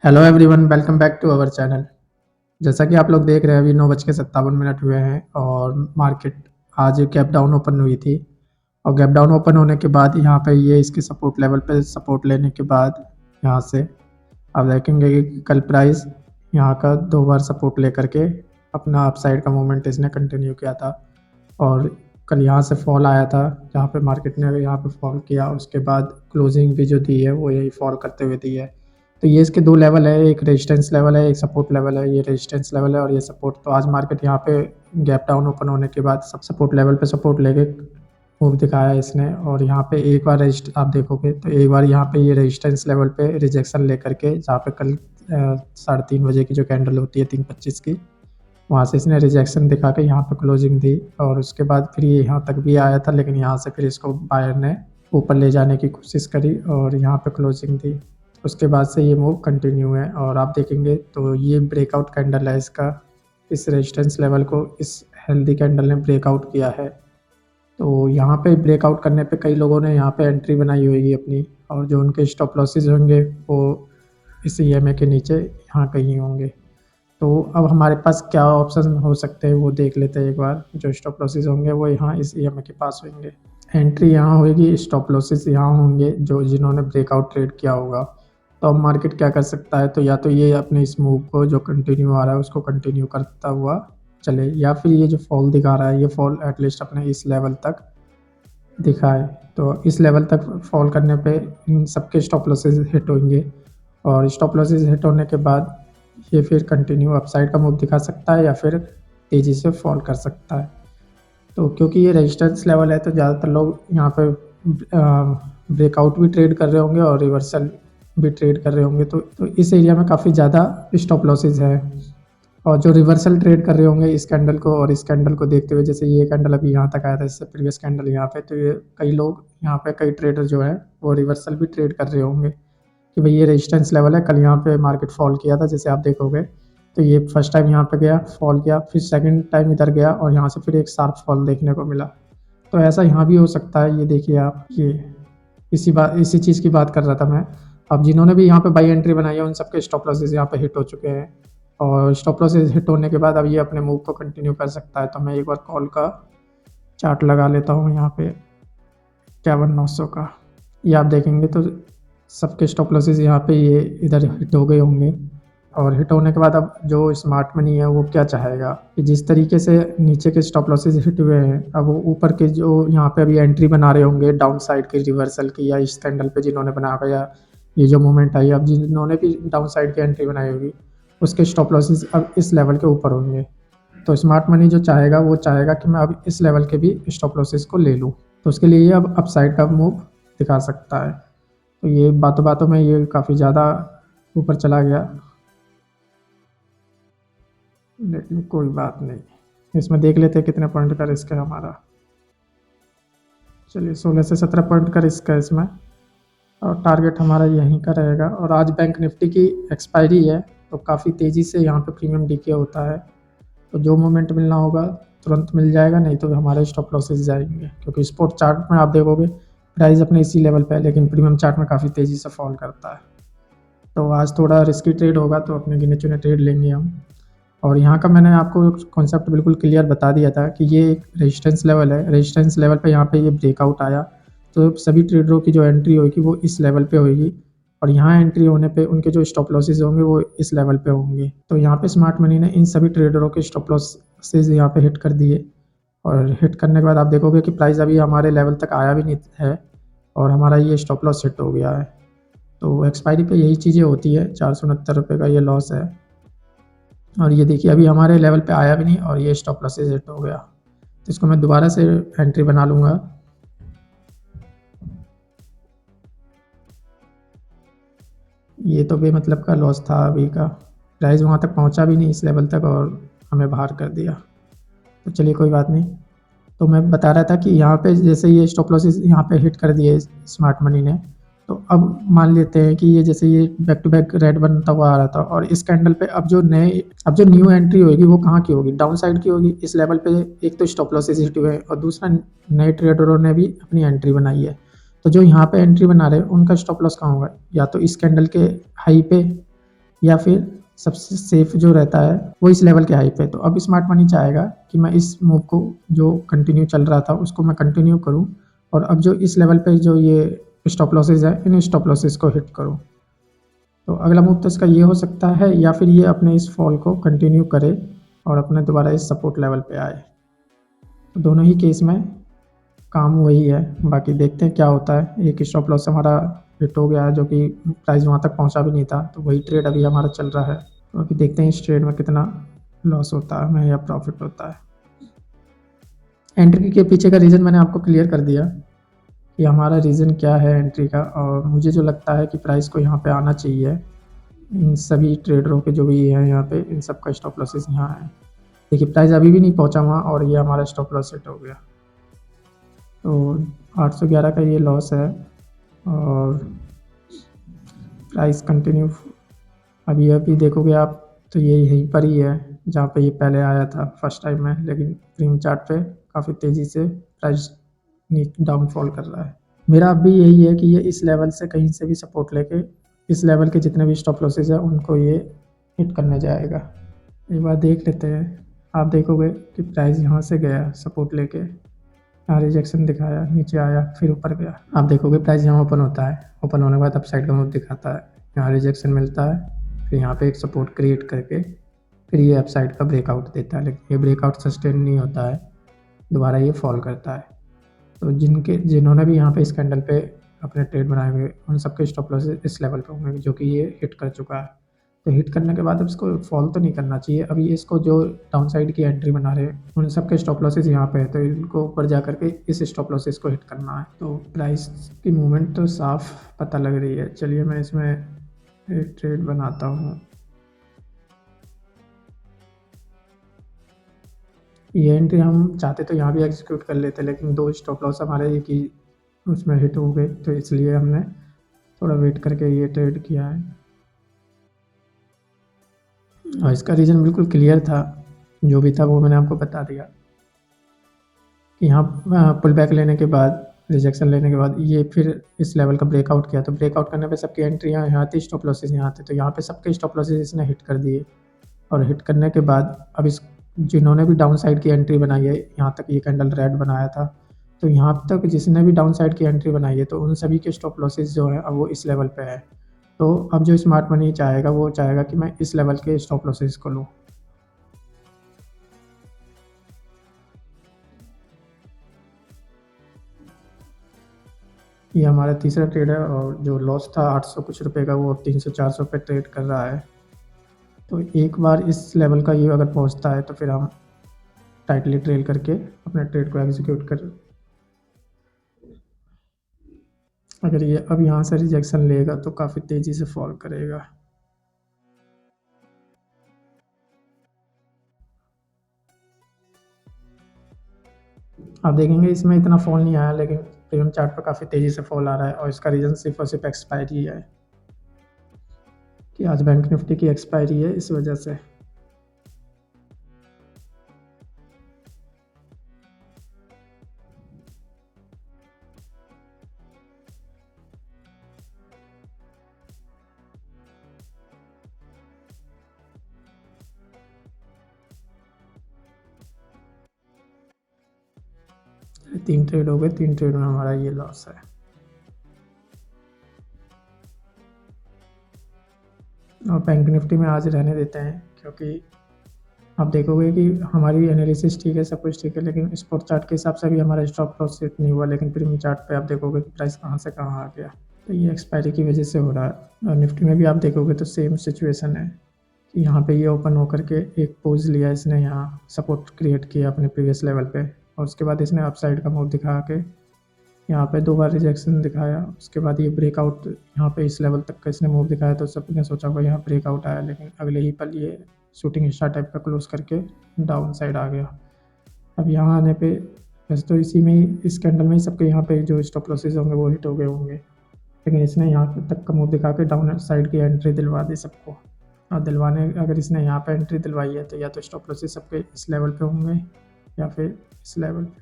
Hello everyone, welcome back to our channel. जैसा कि आप लोग देख रहे हैं, अभी 9:57 हुए हैं और मार्केट आज गैप डाउन ओपन हुई थी। और गैप डाउन ओपन होने के बाद यहाँ पे ये इसके सपोर्ट लेवल पे सपोर्ट लेने के बाद यहाँ से आप देखेंगे कि कल प्राइस यहाँ का 2 बार सपोर्ट लेकर के अपना अपसाइड का मूवमेंट इसने कंटिन्यू किया था। और कल यहाँ से फॉल आया था, जहाँ पे मार्केट ने यहाँ पे फॉल किया, उसके बाद क्लोजिंग भी जो दी है वो यही फॉल करते हुए दी है। तो ये इसके दो लेवल है, एक रेजिस्टेंस लेवल है, एक सपोर्ट लेवल है। ये रेजिस्टेंस लेवल है और ये सपोर्ट। तो आज मार्केट यहाँ पे गैप डाउन ओपन होने के बाद सब सपोर्ट लेवल पे सपोर्ट लेके मूव दिखाया इसने। और यहाँ पे एक बार आप देखोगे तो एक बार यहाँ पे ये रेजिस्टेंस लेवल पे रिजेक्शन लेकर के, जहाँ पे कल 3:30 बजे की जो कैंडल होती है 3:25 की, वहाँ से इसने रिजेक्शन दिखा के यहाँ पे क्लोजिंग दी। और उसके बाद फिर ये यहाँ तक भी आया था, लेकिन यहाँ से फिर इसको बायर ने ऊपर ले जाने की कोशिश करी और यहाँ पे क्लोजिंग दी। उसके बाद से ये मूव कंटिन्यू है और आप देखेंगे तो ये ब्रेकआउट कैंडल है इसका। इस रेजिस्टेंस लेवल को इस हेल्दी कैंडल ने ब्रेकआउट किया है। तो यहाँ पे ब्रेकआउट करने पे कई लोगों ने यहाँ पे एंट्री बनाई होगी अपनी, और जो उनके स्टॉप लॉसेस होंगे वो इस ईएमए के नीचे यहाँ कहीं होंगे। तो अब हमारे पास क्या ऑप्शन हो सकते हैं वो देख लेते हैं एक बार। जो स्टॉप लॉसेस होंगे वो यहाँ इस ईएमए के पास होंगे। एंट्री यहाँ होगी, स्टॉप लॉसेस यहाँ होंगे जो जिन्होंने ब्रेकआउट ट्रेड किया होगा। तो अब मार्केट क्या कर सकता है, तो या तो ये अपने इस मूव को जो कंटिन्यू आ रहा है उसको कंटिन्यू करता हुआ चले, या फिर ये जो फॉल दिखा रहा है ये फॉल एटलीस्ट अपने इस लेवल तक दिखाए। तो इस लेवल तक फॉल करने पे इन सबके स्टॉप लॉसेस हिट होंगे, और स्टॉप लॉसेस हिट होने के बाद ये फिर कंटिन्यू अपसाइड का मूव दिखा सकता है या फिर तेज़ी से फॉल कर सकता है। तो क्योंकि ये रेजिस्टेंस लेवल है तो ज़्यादातर लोग यहाँ पे ब्रेकआउट भी ट्रेड कर रहे होंगे और रिवर्सल भी ट्रेड कर रहे होंगे। तो इस एरिया में काफ़ी ज़्यादा स्टॉप लॉसेज है। और जो रिवर्सल ट्रेड कर रहे होंगे इस कैंडल को और इस कैंडल को देखते हुए, जैसे ये कैंडल अभी यहाँ तक आया था, इससे प्रीवियस कैंडल यहाँ पे, तो ये कई लोग यहाँ पे कई ट्रेडर जो है वो रिवर्सल भी ट्रेड कर रहे होंगे कि भाई ये रेजिस्टेंस लेवल है। कल यहाँ पे मार्केट फॉल किया था, जैसे आप देखोगे तो ये फर्स्ट टाइम यहाँ पे गया, फॉल किया, फिर सेकंड टाइम इधर गया और यहाँ से फिर एक शार्प फॉल देखने को मिला। तो ऐसा यहाँ भी हो सकता है। ये देखिए आप, ये इसी चीज़ की बात कर रहा था मैं। अब जिन्होंने भी यहाँ पे बाई एंट्री बनाई है उन सबके स्टॉप लॉसेस यहाँ पे हिट हो चुके हैं, और स्टॉप लॉसेस हिट होने के बाद अब ये अपने मूव को कंटिन्यू कर सकता है। तो मैं एक बार कॉल का चार्ट लगा लेता हूँ यहाँ पे 51,900 का। ये आप देखेंगे तो सबके स्टॉप लॉसेस यहाँ पे ये इधर हिट हो गए होंगे। और हिट होने के बाद अब जो स्मार्ट मनी है वो क्या चाहेगा कि जिस तरीके से नीचे के स्टॉप लॉसेस हिट हुए हैं, अब वो ऊपर के जो यहाँ पे अभी एंट्री बना रहे होंगे डाउन साइड के रिवर्सल की, या इस कैंडल पे जिन्होंने बनाया, या ये जो मूवमेंट आई अब जिन्होंने भी डाउन साइड की एंट्री बनाई होगी उसके स्टॉप लॉसेस अब इस लेवल के ऊपर होंगे। तो स्मार्ट मनी जो चाहेगा वो चाहेगा कि मैं अब इस लेवल के भी स्टॉप लॉसेस को ले लूँ। तो उसके लिए ये अब अपसाइड का मूव दिखा सकता है। तो ये बातों बातों में ये काफ़ी ज़्यादा ऊपर चला गया, लेकिन कोई बात नहीं। इसमें देख लेते हैं कितने पॉइंट का रिस्क है हमारा। चलिए 16 से 17 पॉइंट का रिस्क है इसमें, और टारगेट हमारा यहीं का रहेगा। और आज बैंक निफ्टी की एक्सपायरी है तो काफ़ी तेज़ी से यहाँ पे प्रीमियम डीके होता है। तो जो मोमेंट मिलना होगा तुरंत मिल जाएगा, नहीं तो हमारे स्टॉप लॉसेस जाएंगे। क्योंकि स्पॉट चार्ट में आप देखोगे प्राइस अपने इसी लेवल पे है, लेकिन प्रीमियम चार्ट में काफ़ी तेज़ी से फॉल करता है। तो आज थोड़ा रिस्की ट्रेड होगा, तो अपने गिने चुने ट्रेड लेंगे हम। और यहाँ का मैंने आपको कॉन्सेप्ट बिल्कुल क्लियर बता दिया था कि ये एक रेजिस्टेंस लेवल है। रेजिस्टेंस लेवल पे यहाँ पे ये ब्रेकआउट आया तो सभी ट्रेडरों की जो एंट्री होगी वो इस लेवल पे होगी, और यहाँ एंट्री होने पे उनके जो स्टॉप लॉसेज होंगे वो इस लेवल पे होंगे। तो यहाँ पे स्मार्ट मनी ने इन सभी ट्रेडरों के स्टॉप लॉसेज यहाँ पे हिट कर दिए, और हिट करने के बाद आप देखोगे कि प्राइस अभी हमारे लेवल तक आया भी नहीं है और हमारा ये स्टॉप लॉस हिट हो गया है। तो एक्सपायरी पे यही चीज़ें होती है। 469 रुपये का ये लॉस है, और ये देखिए अभी हमारे लेवल पे आया भी नहीं और ये स्टॉप लॉसेज हिट हो गया। तो इसको मैं दोबारा से एंट्री बना लूँगा। ये तो बेमतलब का लॉस था अभी का, प्राइस वहाँ तक पहुँचा भी नहीं इस लेवल तक और हमें बाहर कर दिया। तो चलिए कोई बात नहीं। तो मैं बता रहा था कि यहाँ पे जैसे ये स्टॉप लॉसेस यहाँ पे हिट कर दिए स्मार्ट मनी ने, तो अब मान लेते हैं कि ये जैसे ये बैक टू बैक रेड बनता हुआ आ रहा था, और इस कैंडल पे अब जो न्यू एंट्री होगी वो कहाँ की होगी, डाउन साइड की होगी। इस लेवल पे एक तो स्टॉप लॉसेस हिट हुए हैं और दूसरा नए ट्रेडरों ने भी अपनी एंट्री बनाई है। तो जो यहाँ पे एंट्री बना रहे हैं उनका स्टॉप लॉस कहाँ होगा, या तो इस कैंडल के हाई पे या फिर सबसे सेफ जो रहता है वो इस लेवल के हाई पे। तो अब स्मार्ट मनी चाहेगा कि मैं इस मूव को जो कंटिन्यू चल रहा था उसको मैं कंटिन्यू करूं, और अब जो इस लेवल पे जो ये स्टॉप लॉसेज है इन स्टॉप लॉसेज को हिट करूं। तो अगला मूव तो इसका ये हो सकता है, या फिर ये अपने इस फॉल को कंटिन्यू करे और अपने दोबारा इस सपोर्ट लेवल पे आए। तो दोनों ही केस में काम वही है। बाकी देखते हैं क्या होता है। एक स्टॉप लॉस हमारा हिट हो गया है जो कि प्राइस वहाँ तक पहुँचा भी नहीं था, तो वही ट्रेड अभी हमारा चल रहा है। तो अभी देखते हैं इस ट्रेड में कितना लॉस होता है हमें या प्रॉफिट होता है। एंट्री के पीछे का रीज़न मैंने आपको क्लियर कर दिया कि हमारा रीज़न क्या है एंट्री का, और मुझे जो लगता है कि प्राइस को यहाँ पे आना चाहिए। इन सभी ट्रेडरों के जो भी है यहाँ पे, इन सब का स्टॉप लॉसेस यहाँ है। देखिए प्राइस अभी भी नहीं पहुँचा वहाँ और ये हमारा स्टॉप लॉस हिट हो गया। तो 811 का ये लॉस है, और प्राइस कंटिन्यू अभी देखोगे आप तो ये यहीं पर ही है जहाँ पे ये पहले आया था फर्स्ट टाइम में, लेकिन प्रीमियम चार्ट पे काफ़ी तेज़ी से प्राइस डाउनफॉल कर रहा है। मेरा अब भी यही है कि ये इस लेवल से कहीं से भी सपोर्ट लेके इस लेवल के जितने भी स्टॉप लॉसेज है उनको ये हिट करने जाएगा। एक बार देख लेते हैं। आप देखोगे कि प्राइस यहाँ से गया सपोर्ट लेके, यहाँ रिजेक्शन दिखाया, नीचे आया, फिर ऊपर गया। आप देखोगे प्राइस यहाँ ओपन होता है, ओपन होने के बाद अपसाइड का मूव दिखाता है, यहाँ रिजेक्शन मिलता है, फिर यहाँ पे एक सपोर्ट क्रिएट करके फिर ये अपसाइड का ब्रेकआउट देता है, लेकिन ये ब्रेकआउट सस्टेन नहीं होता है, दोबारा ये फॉल करता है। तो जिन्होंने भी यहाँ पे इस कैंडल पे अपने ट्रेड बनाए हुए उन सबके स्टॉप लॉस इस लेवल पे होंगे जो कि ये हिट कर चुका है। तो हिट करने के बाद अब इसको फॉल तो नहीं करना चाहिए। अभी इसको जो डाउन साइड की एंट्री बना रहे हैं उन सबके स्टॉप लॉसेस यहाँ पे है, तो इनको ऊपर जा करके इस स्टॉप लॉसेस को हिट करना है। तो प्राइस की मूवमेंट तो साफ पता लग रही है। चलिए मैं इसमें एक ट्रेड बनाता हूँ। ये एंट्री हम चाहते तो यहाँ भी एग्जीक्यूट कर लेते, लेकिन दो स्टॉप लॉस हमारे एक ही उसमें हिट हो गए, तो इसलिए हमने थोड़ा वेट करके ये ट्रेड किया है। और इसका रीज़न बिल्कुल क्लियर था, जो भी था वो मैंने आपको बता दिया कि यहाँ पुल बैक लेने के बाद, रिजेक्शन लेने के बाद ये फिर इस लेवल का ब्रेकआउट किया। तो ब्रेकआउट करने पे सबकी एंट्री यहाँ थी, स्टॉप लॉसेस यहाँ थे, तो यहाँ पे सबके स्टॉप लॉसेस इसने हिट कर दिए। और हिट करने के बाद अब इस जिन्होंने भी डाउन साइड की एंट्री बनाई है, यहाँ तक ये कैंडल रेड बनाया था, तो यहाँ तक जिसने भी डाउन साइड की एंट्री बनाई है तो उन सभी के स्टॉप लॉसेस जो है अब वो इस लेवल पे है। तो अब जो स्मार्ट मनी चाहेगा वो चाहेगा कि मैं इस लेवल के स्टॉप लॉसेस को लूँ। ये हमारा तीसरा ट्रेड है, और जो लॉस था 800 कुछ रुपए का वो 300-400 पे ट्रेड कर रहा है। तो एक बार इस लेवल का ये अगर पहुंचता है तो फिर हम टाइटली ट्रेल करके अपने ट्रेड को एग्जीक्यूट कर। अगर ये अब यहाँ से रिजेक्शन लेगा तो काफ़ी तेज़ी से फॉल करेगा। आप देखेंगे इसमें इतना फॉल नहीं आया, लेकिन प्रीमियम चार्ट पर काफ़ी तेज़ी से फॉल आ रहा है, और इसका रीज़न सिर्फ और सिर्फ एक्सपायरी है कि आज बैंक निफ्टी की एक्सपायरी है, इस वजह से। तीन ट्रेड हो गए, तीन ट्रेड में हमारा ये लॉस है। और बैंक निफ्टी में आज रहने देते हैं, क्योंकि आप देखोगे कि हमारी एनालिसिस ठीक है, सब कुछ ठीक है, लेकिन स्पॉट चार्ट के हिसाब से भी हमारा स्टॉप लॉस सेट नहीं हुआ, लेकिन प्रीमियम चार्ट पे आप देखोगे कि प्राइस कहाँ से कहाँ आ गया। तो ये एक्सपायरी की वजह से हो रहा है। और निफ्टी में भी आप देखोगे तो सेम सिचुएशन है कि यहाँ पे ये ओपन होकर के एक पोज लिया इसने, यहाँ सपोर्ट क्रिएट किया अपने प्रीवियस लेवल पे, और उसके बाद इसने अपसाइड का मूव दिखा के यहाँ पे दो बार रिजेक्शन दिखाया। उसके बाद ये ब्रेकआउट यहाँ पे इस लेवल तक का इसने मूव दिखाया, तो सबने सोचा होगा यहाँ ब्रेकआउट आया, लेकिन अगले ही पल ये शूटिंग स्टार टाइप का क्लोज करके डाउन साइड आ गया। अब यहाँ आने पे वैसे तो इसी में ही, इस कैंडल में ही सबके यहाँ पे जो स्टॉप लॉसेज होंगे वो हिट हो गए होंगे, लेकिन इसने यहाँ तक का मूव दिखा के डाउन साइड की एंट्री दिलवा दी सबको। और दिलवाने अगर इसने यहाँ पे एंट्री दिलवाई है तो या तो स्टॉप लॉसेज सबके इस लेवल पे होंगे या फिर इस लेवल पे।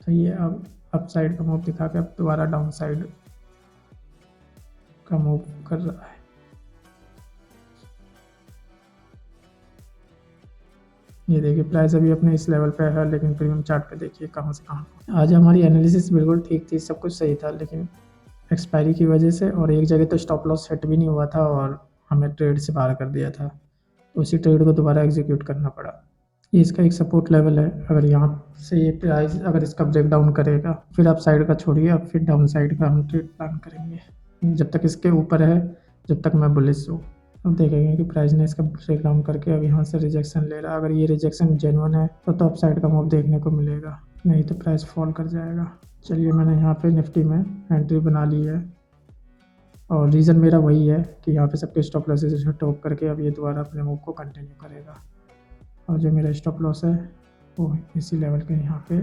तो ये अब अप साइड का मूव दिखा के अब दोबारा डाउन साइड का मूव कर रहा है। ये देखिए प्राइस अभी अपने इस लेवल पे है, लेकिन प्रीमियम चार्ट पे देखिए कहाँ से कहाँ। आज हमारी एनालिसिस बिल्कुल ठीक थी, सब कुछ सही था, लेकिन एक्सपायरी की वजह से और एक जगह तो स्टॉप लॉस सेट भी नहीं हुआ था और हमें ट्रेड से बाहर कर दिया था, तो उसी ट्रेड को दोबारा एग्जीक्यूट करना पड़ा। ये इसका एक सपोर्ट लेवल है, अगर यहाँ से ये प्राइस अगर इसका ब्रेक डाउन करेगा फिर आप साइड का छोड़िए, अब फिर डाउन साइड का हम ट्रेड प्लान करेंगे। जब तक इसके ऊपर है जब तक मैं बुलिश हूँ। अब देखेंगे कि प्राइस ने इसका ब्रेक डाउन करके अब यहाँ से रिजेक्शन ले रहा है, अगर ये रिजेक्शन जेन्युइन है तो अप साइड का मूव देखने को मिलेगा, नहीं तो प्राइस फॉल कर जाएगा। चलिए मैंने यहाँ पे निफ्टी में एंट्री बना ली है और रीज़न मेरा वही है कि यहाँ पे सबके स्टॉप लॉसेस टॉप करके अब ये दोबारा अपने मूव को कंटिन्यू करेगा। और जो मेरा स्टॉप लॉस है वो इसी लेवल के यहाँ पे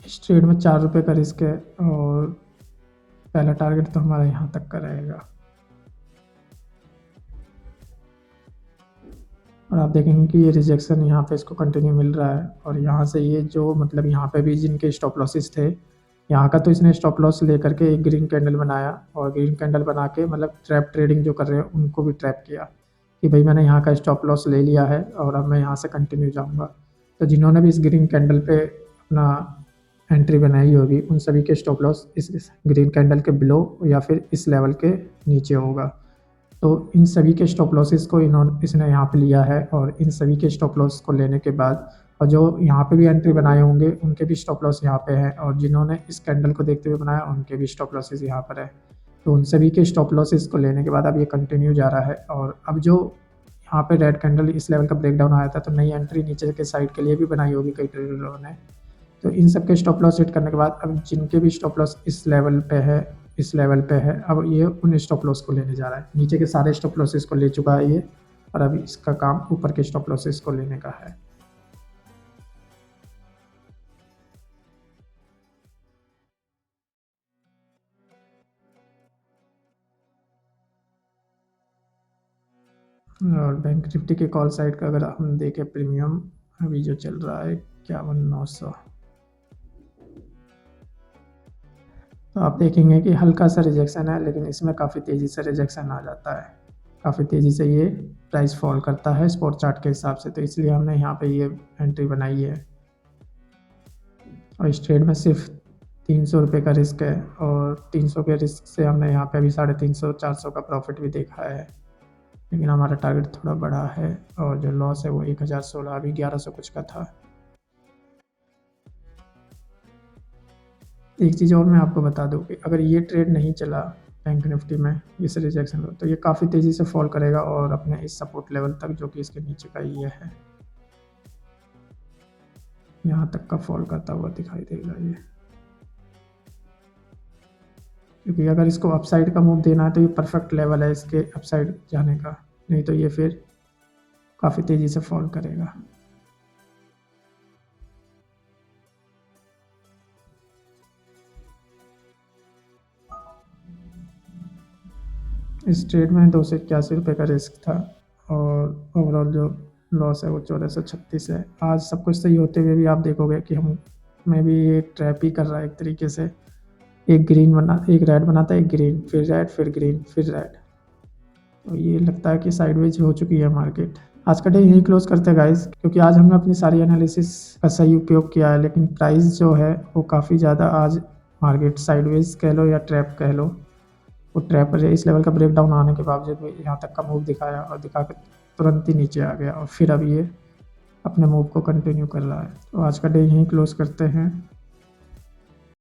इस ट्रेड में 4 रुपये का रिस्क है और पहला टारगेट तो हमारा यहाँ तक का रहेगा। और आप देखेंगे कि ये रिजेक्शन यहाँ पे इसको कंटिन्यू मिल रहा है और यहाँ से ये जो मतलब यहाँ पे भी जिनके स्टॉप लॉसेस थे यहाँ का, तो इसने स्टॉप लॉस लेकर के एक ग्रीन कैंडल बनाया और ग्रीन कैंडल बना के मतलब ट्रैप ट्रेडिंग जो कर रहे हैं उनको भी ट्रैप किया कि भाई मैंने यहाँ का स्टॉप लॉस ले लिया है और अब मैं यहाँ से कंटिन्यू जाऊँगा। तो जिन्होंने भी इस ग्रीन कैंडल पे अपना एंट्री बनाई होगी उन सभी के स्टॉप लॉस इस ग्रीन कैंडल के बिलो या फिर इस लेवल के नीचे होगा। तो इन सभी के स्टॉप लॉसेस को इसने यहाँ पे लिया है और इन सभी के स्टॉप लॉस को लेने के बाद और जो यहाँ पे भी एंट्री बनाए होंगे उनके भी स्टॉप लॉस यहाँ पे हैं और जिन्होंने इस कैंडल को देखते हुए बनाया उनके भी स्टॉप लॉसेस यहाँ पर है। तो उन सभी के स्टॉप लॉसेस को लेने के बाद अब ये कंटिन्यू जा रहा है और अब जो यहाँ पे रेड कैंडल इस लेवल का ब्रेकडाउन आया था तो नई एंट्री नीचे के साइड के लिए भी बनाई होगी कई ट्रेडरों ने। तो इन सब के स्टॉप लॉस सेट करने के बाद अब जिनके भी स्टॉप लॉस इस लेवल पे है अब ये उन स्टॉप लॉस को लेने जा रहा है। नीचे के सारे स्टॉप लॉसेस को ले चुका है ये और अभी इसका काम ऊपर के स्टॉप लॉसेस को लेने का है। और बैंक निफ्टी के कॉल साइड का अगर हम देखें प्रीमियम अभी जो चल रहा है 51,900, तो आप देखेंगे कि हल्का सा रिजेक्शन है लेकिन इसमें काफ़ी तेज़ी से रिजेक्शन आ जाता है, काफ़ी तेज़ी से ये प्राइस फॉल करता है स्पॉट चार्ट के हिसाब से, तो इसलिए हमने यहाँ पे ये एंट्री बनाई है। और इस ट्रेड में सिर्फ 300 रुपये का रिस्क है और 300 के रिस्क से हमने यहाँ पे अभी 350-400 का प्रॉफिट भी देखा है, लेकिन हमारा टारगेट थोड़ा बड़ा है और जो लॉस है वो 1016 अभी 1100 कुछ का था। एक चीज़ और मैं आपको बता दूं कि अगर ये ट्रेड नहीं चला बैंक निफ्टी में इस रिजेक्शन को, तो ये काफ़ी तेज़ी से फॉल करेगा और अपने इस सपोर्ट लेवल तक जो कि इसके नीचे का ये है यहाँ तक का फॉल करता हुआ दिखाई देगा ये, क्योंकि अगर इसको अपसाइड का मूव देना है तो ये परफेक्ट लेवल है इसके अपसाइड जाने का, नहीं तो ये फिर काफ़ी तेज़ी से फॉल करेगा। इस ट्रेड में 281 रुपये का रिस्क था और ओवरऑल जो लॉस है वो 1436 है। आज सब कुछ सही होते हुए भी आप देखोगे कि हम मैं भी ये ट्रैप ही कर रहा है एक तरीके से, एक रेड बनाता है, एक ग्रीन, फिर रेड, फिर ग्रीन, फिर रेड, तो ये लगता है कि साइडवेज हो चुकी है मार्केट। आज का डे यही क्लोज करते हैं गाइस, क्योंकि आज हमने अपनी सारी एनालिसिस का सही उपयोग किया है, लेकिन प्राइस जो है वो काफ़ी ज़्यादा आज मार्केट साइडवेज कह लो या ट्रैप कह लो, वो ट्रैप पर इस लेवल का ब्रेकडाउन आने के बावजूद भी यहाँ तक का मूव दिखाया और दिखा के तुरंत ही नीचे आ गया और फिर अब ये अपने मूव को कंटिन्यू कर रहा है। तो आज का डे यहीं क्लोज करते हैं।